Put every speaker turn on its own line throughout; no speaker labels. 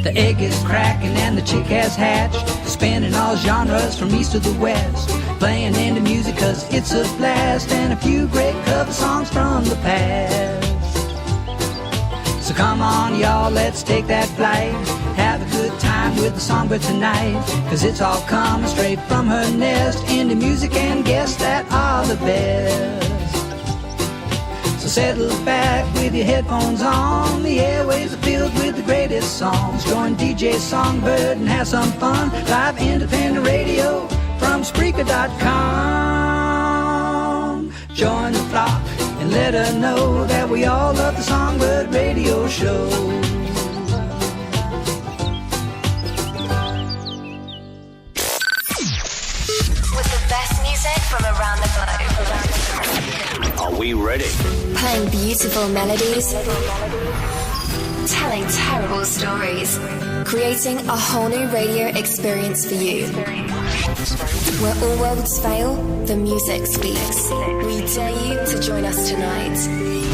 The egg is cracking and the chick has hatched, spanning all genres from east to the west, playing indie music cause it's a blast, and a few great cover songs from the past. So come on y'all, let's take that flight, have a good time with the songbird tonight, cause it's all coming straight from her nest, indie music and guests that are the best. So settle back with your headphones on, the airwaves are filled with the greatest songs. Join DJ Songbird and have some fun, live independent radio from Spreaker.com. Join the flock and let her know that we all love the Songbird radio show.
With the best music from around the globe.
Are we ready?
Playing beautiful melodies, telling terrible stories, creating a whole new radio experience for you. Where all worlds fail, the music speaks. We dare you to join us tonight.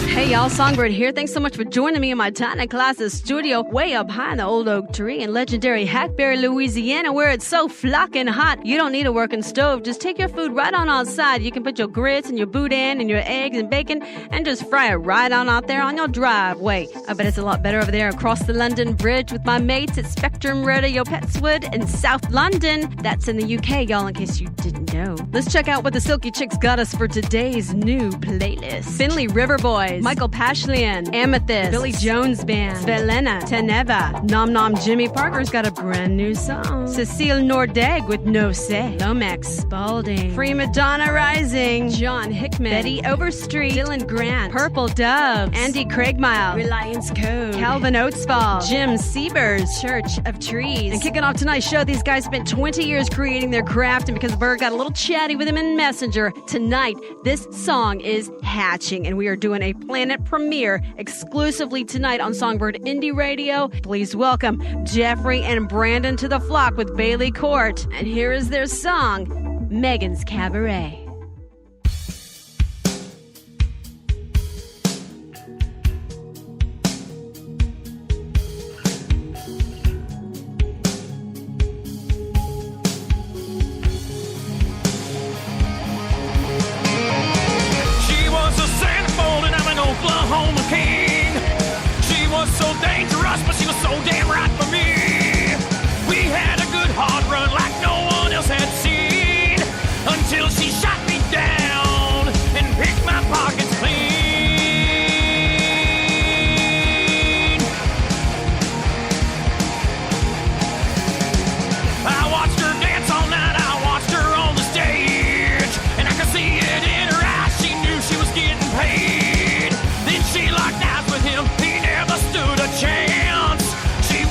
Hey y'all, Songbird here. Thanks so much for joining me in my tiny classes studio way up high in the old oak tree in legendary Hackberry, Louisiana, where it's so flocking hot you don't need a working stove. Just take your food right on outside. You can put your grits and your boudin and your eggs and bacon and just fry it right on out there on your driveway. I bet it's a lot better over there across the London Bridge with my mates at Spectrum Radio Petswood in South London. That's in the UK, y'all, in case you didn't know. Let's check out what the Silky Chicks got us for today's new playlist. Finley River Boys, Michael Pashlian, Amethyst, Billy Jones Band, Svelena, Teneva, Nom Nom Jimmy Parker's got a brand new song, Cecile Nordegg with No Say, Lomax Spalding, Prima Donna Rising, John Hickman, Betty Overstreet, Dylan Grant, Purple Dove, Andy Craigmile, Reliance Code, Calvin Oatsfall, Jim Siebers, Church of Trees. And kicking off tonight's show, these guys spent 20 years creating their craft, and because Bird got a little chatty with him in Messenger, tonight this song is hatching, and we are doing a planet premiere exclusively tonight on Songbird Indie Radio. Please welcome Jeffrey and Brandon to the flock with Bailey Court. And here is their song, Megan's Cabaret.
Oklahoma king. She was so dangerous, but she was so damn right for me. We had a good hard run like no one else had seen, until she shot me down and picked my pockets clean. I watched her dance all night, I watched her on the stage, and I could see it in her eyes, she knew she was getting paid. She locked eyes with him, he never stood a chance. She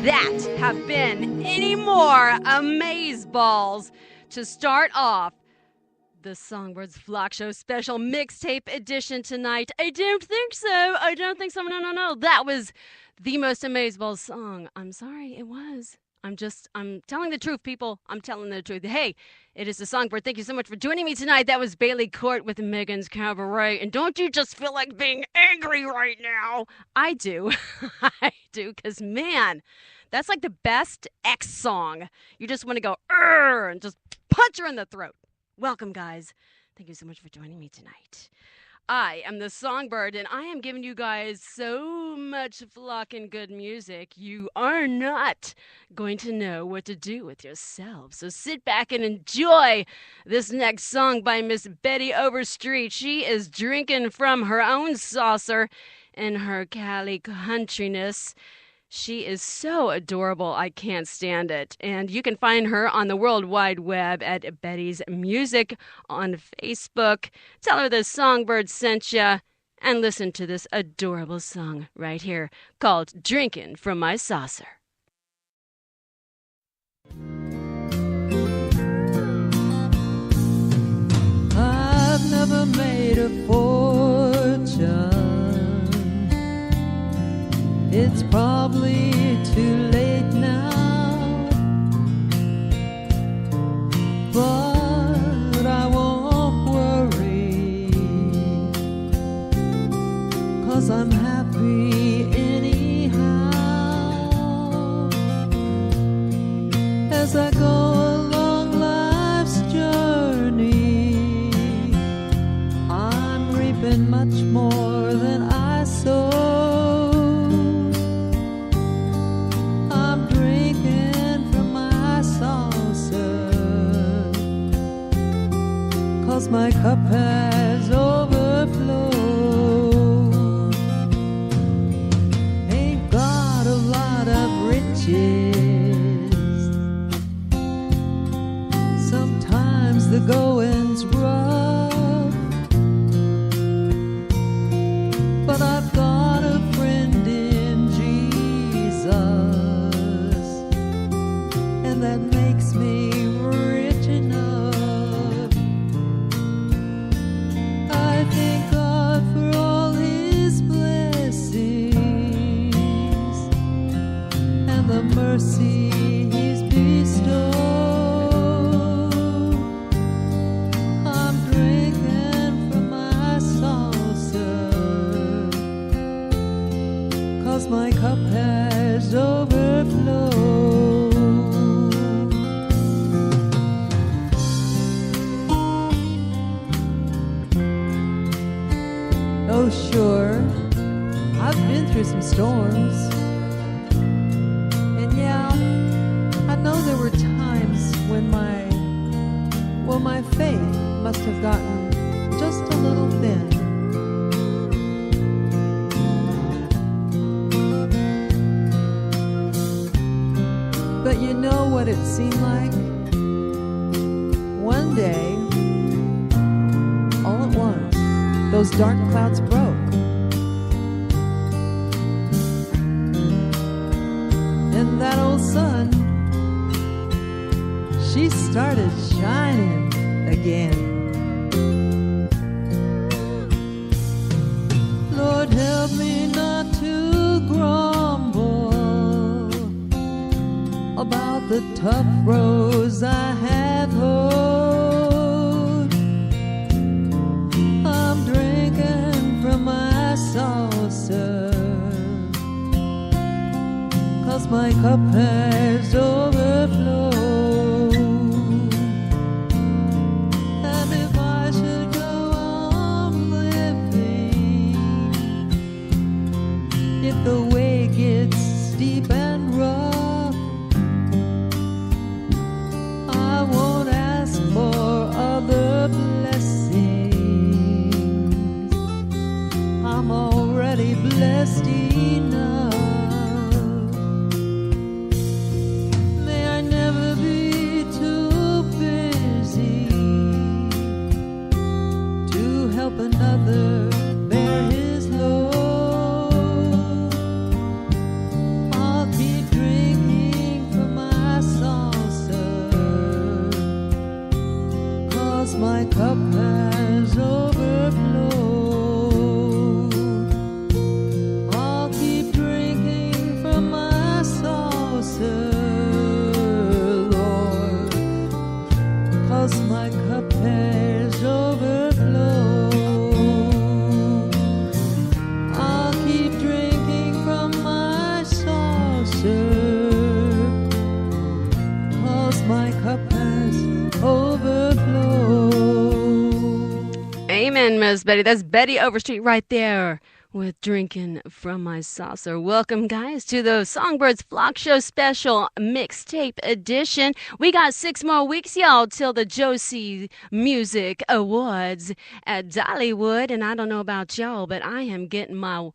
that have been any more amazeballs to start off the SongBird's Flock Show special mixtape edition tonight? I don't think so. No. That was the most amazeballs song. I'm sorry, it was. I'm telling the truth, people. I'm telling the truth. Hey, it is the Songbird. Thank you so much for joining me tonight. That was Bailey Court with Megan's Cabaret. And don't you just feel like being angry right now? I do. I do, because, man, that's like the best X song. You just want to go, "Urgh," and just punch her in the throat. Welcome, guys. Thank you so much for joining me tonight. I am the Songbird, and I am giving you guys so much flocking good music, you are not going to know what to do with yourselves. So sit back and enjoy this next song by Miss Betty Overstreet. She is drinking from her own saucer in her Cali countryness. She is so adorable, I can't stand it. And you can find her on the World Wide Web at Betty's Music on Facebook. Tell her the Songbird sent ya, and listen to this adorable song right here called Drinking from My Saucer.
I've never made a fortune. It's probably too late now, but I won't worry, 'cause I'm happy anyhow. As I go along life's journey, I'm reaping much more than I sowed. My cup has overflowed. Ain't got a lot of riches. Sometimes the going's rough, but I've got a friend in Jesus, and that makes me rich enough. Thank God for all His blessings and the mercy He's bestowed. I'm drinking from my saucer, 'cause my cup has overflowed. Oh, sure, I've been through some storms. And yeah, I know there were times when my faith must have gotten just a little thin. But you know what it seemed like? One day, all at once, those dark clouds broke, and that old sun, she started shining again. Lord, help me not to grumble about the tough roads I have hoed. I'm drinking from my saucer, 'cause my cup has overflowed. And if I should go on living, if the way gets steep and rough, I won't ask for other blessings. I'm already blessed enough. May I never be too busy to help another bear his load. I'll keep drinking
in, Miss Betty. That's Betty Overstreet right there with Drinking from My Saucer. Welcome, guys, to the SongBird's Flock Show special mixtape edition. We got 6 more weeks, y'all, till the Josies Music Awards at Dollywood. And I don't know about y'all, but I am getting my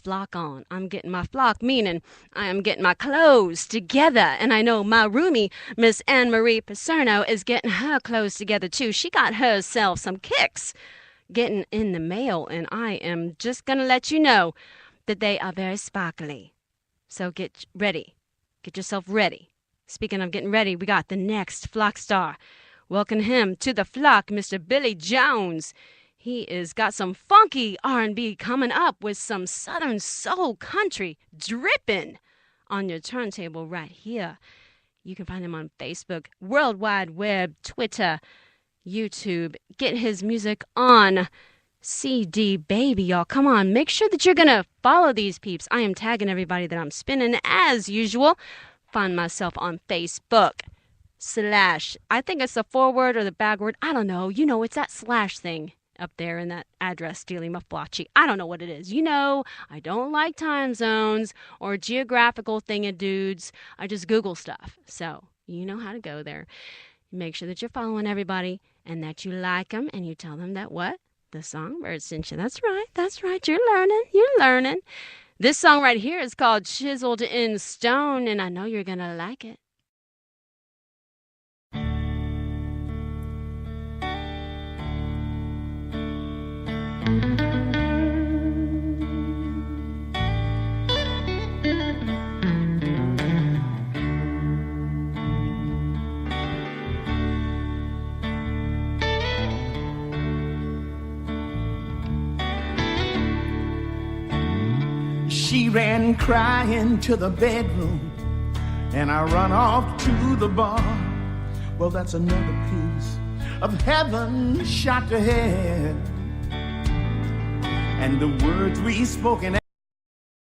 flock on. I'm getting my flock, meaning I am getting my clothes together. And I know my roomie, Miss Anne-Marie Paserno, is getting her clothes together, too. She got herself some kicks getting in the mail, and I am just going to let you know that they are very sparkly. So get ready. Get yourself ready. Speaking of getting ready, we got the next flock star. Welcome him to the flock, Mr. Billy Jones. He is got some funky R&B coming up with some Southern soul country dripping on your turntable right here. You can find him on Facebook, World Wide Web, Twitter, YouTube. Get his music on CD Baby, y'all. Come on, make sure that you're gonna follow these peeps. I am tagging everybody that I'm spinning as usual. Find myself on Facebook / I think it's the forward or the backward. I don't know. You know, it's that / thing up there in that address, Steely Maflachi. I don't know what it is. You know, I don't like time zones or geographical thingadudes. I just Google stuff. So you know how to go there. Make sure that you're following everybody and that you like them and you tell them that what? The Songbird sent you. That's right. You're learning. This song right here is called Chiseled in Stone, and I know you're going to like it.
She ran crying to the bedroom, and I run off to the bar. Well, that's another piece of heaven shot to hell, and the words we spoken